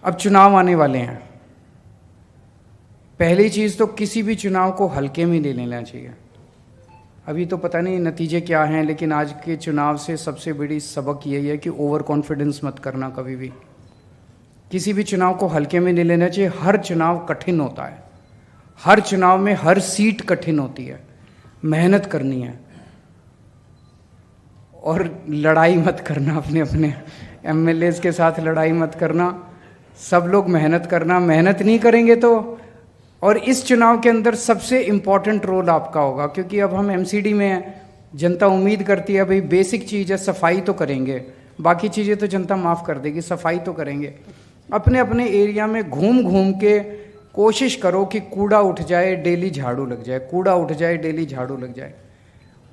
अब चुनाव आने वाले हैं। पहली चीज़ तो किसी भी चुनाव को हल्के में नहीं लेना चाहिए। अभी तो पता नहीं नतीजे क्या हैं, लेकिन आज के चुनाव से सबसे बड़ी सबक यही है कि ओवर कॉन्फिडेंस मत करना कभी भी। किसी भी चुनाव को हल्के में नहीं लेना चाहिए। हर चुनाव कठिन होता है, हर चुनाव में हर सीट कठिन होती है। मेहनत करनी है और लड़ाई मत करना, अपने अपने एमएलएज के साथ लड़ाई मत करना। सब लोग मेहनत करना, मेहनत नहीं करेंगे तो। और इस चुनाव के अंदर सबसे इम्पॉर्टेंट रोल आपका होगा, क्योंकि अब हम एमसीडी में हैं। जनता उम्मीद करती है भाई बेसिक चीज़ है, सफाई तो करेंगे, बाकी चीज़ें तो जनता माफ़ कर देगी, सफाई तो करेंगे। अपने अपने एरिया में घूम घूम के कोशिश करो कि कूड़ा उठ जाए, डेली झाड़ू लग जाए, कूड़ा उठ जाए, डेली झाड़ू लग जाए।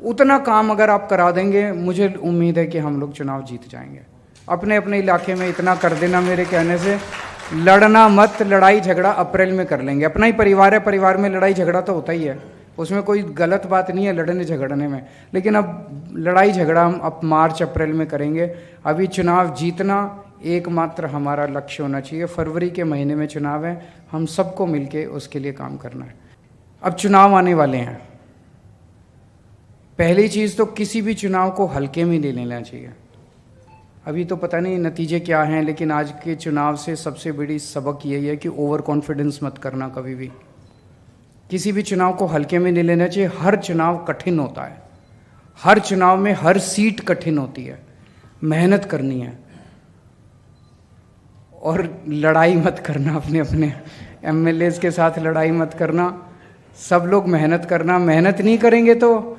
उतना काम अगर आप करा देंगे, मुझे उम्मीद है कि हम लोग चुनाव जीत जाएंगे। अपने अपने इलाके में इतना कर देना मेरे कहने से। लड़ना मत, लड़ाई झगड़ा अप्रैल में कर लेंगे। अपना ही परिवार है, परिवार में लड़ाई झगड़ा तो होता ही है, उसमें कोई गलत बात नहीं है लड़ने झगड़ने में। लेकिन अब लड़ाई झगड़ा हम अब मार्च अप्रैल में करेंगे। अभी चुनाव जीतना एकमात्र हमारा लक्ष्य होना चाहिए। फरवरी के महीने में चुनाव है, हम सबको मिलके उसके लिए काम करना है। अब चुनाव आने वाले हैं। पहली चीज़ तो किसी भी चुनाव को हल्के में नहीं लेना चाहिए। अभी तो पता नहीं नतीजे क्या हैं, लेकिन आज के चुनाव से सबसे बड़ी सबक यही है कि ओवर कॉन्फिडेंस मत करना कभी भी। किसी भी चुनाव को हल्के में नहीं लेना चाहिए। हर चुनाव कठिन होता है, हर चुनाव में हर सीट कठिन होती है। मेहनत करनी है और लड़ाई मत करना, अपने अपने एमएलएज के साथ लड़ाई मत करना। सब लोग मेहनत करना, मेहनत नहीं करेंगे तो।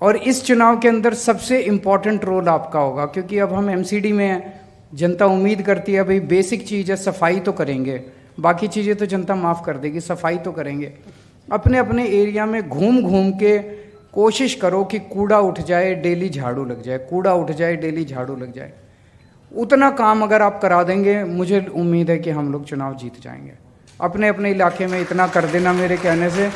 और इस चुनाव के अंदर सबसे इम्पॉर्टेंट रोल आपका होगा, क्योंकि अब हम एमसीडी में हैं। जनता उम्मीद करती है भाई बेसिक चीज़ है, सफाई तो करेंगे, बाकी चीज़ें तो जनता माफ़ कर देगी, सफाई तो करेंगे। अपने अपने एरिया में घूम घूम के कोशिश करो कि कूड़ा उठ जाए, डेली झाड़ू लग जाए, कूड़ा उठ जाए, डेली झाड़ू लग जाए। उतना काम अगर आप करा देंगे, मुझे उम्मीद है कि हम लोग चुनाव जीत जाएंगे। अपने अपने इलाके में इतना कर देना मेरे कहने से।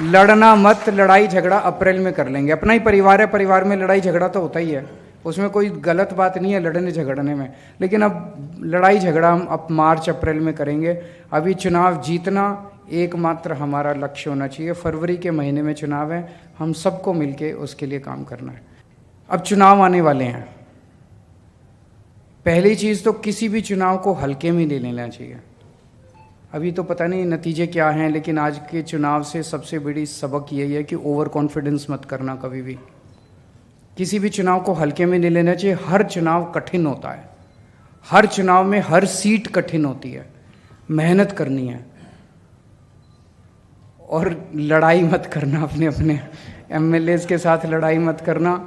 लड़ना मत, लड़ाई झगड़ा अप्रैल में कर लेंगे। अपना ही परिवार है, परिवार में लड़ाई झगड़ा तो होता ही है, उसमें कोई गलत बात नहीं है लड़ने झगड़ने में। लेकिन अब लड़ाई झगड़ा हम अब मार्च अप्रैल में करेंगे। अभी चुनाव जीतना एकमात्र हमारा लक्ष्य होना चाहिए। फरवरी के महीने में चुनाव है, हम सबको मिलके उसके लिए काम करना है। अब चुनाव आने वाले हैं। पहली चीज़ तो किसी भी चुनाव को हल्के में नहीं लेना चाहिए। अभी तो पता नहीं नतीजे क्या हैं, लेकिन आज के चुनाव से सबसे बड़ी सबक यही है कि ओवर कॉन्फिडेंस मत करना कभी भी। किसी भी चुनाव को हल्के में नहीं लेना चाहिए। हर चुनाव कठिन होता है, हर चुनाव में हर सीट कठिन होती है। मेहनत करनी है और लड़ाई मत करना, अपने अपने एमएलएज के साथ लड़ाई मत करना।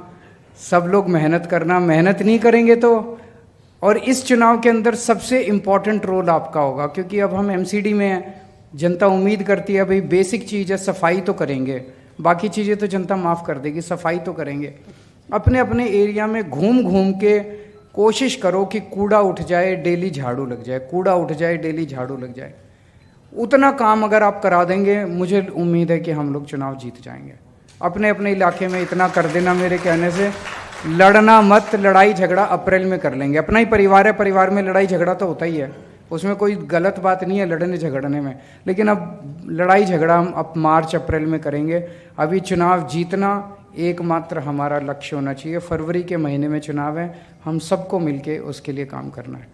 सब लोग मेहनत करना, मेहनत नहीं करेंगे तो। और इस चुनाव के अंदर सबसे इम्पॉर्टेंट रोल आपका होगा, क्योंकि अब हम एमसीडी में हैं। जनता उम्मीद करती है भाई बेसिक चीज़ है, सफाई तो करेंगे, बाकी चीज़ें तो जनता माफ़ कर देगी, सफाई तो करेंगे। अपने अपने एरिया में घूम घूम के कोशिश करो कि कूड़ा उठ जाए, डेली झाड़ू लग जाए, कूड़ा उठ जाए, डेली झाड़ू लग जाए। उतना काम अगर आप करा देंगे, मुझे उम्मीद है कि हम लोग चुनाव जीत जाएंगे। अपने अपने इलाके में इतना कर देना मेरे कहने से। लड़ना मत, लड़ाई झगड़ा अप्रैल में कर लेंगे। अपना ही परिवार है, परिवार में लड़ाई झगड़ा तो होता ही है, उसमें कोई गलत बात नहीं है लड़ने झगड़ने में। लेकिन अब लड़ाई झगड़ा हम अब मार्च अप्रैल में करेंगे। अभी चुनाव जीतना एकमात्र हमारा लक्ष्य होना चाहिए। फरवरी के महीने में चुनाव है, हम सबको मिलके उसके लिए काम करना है।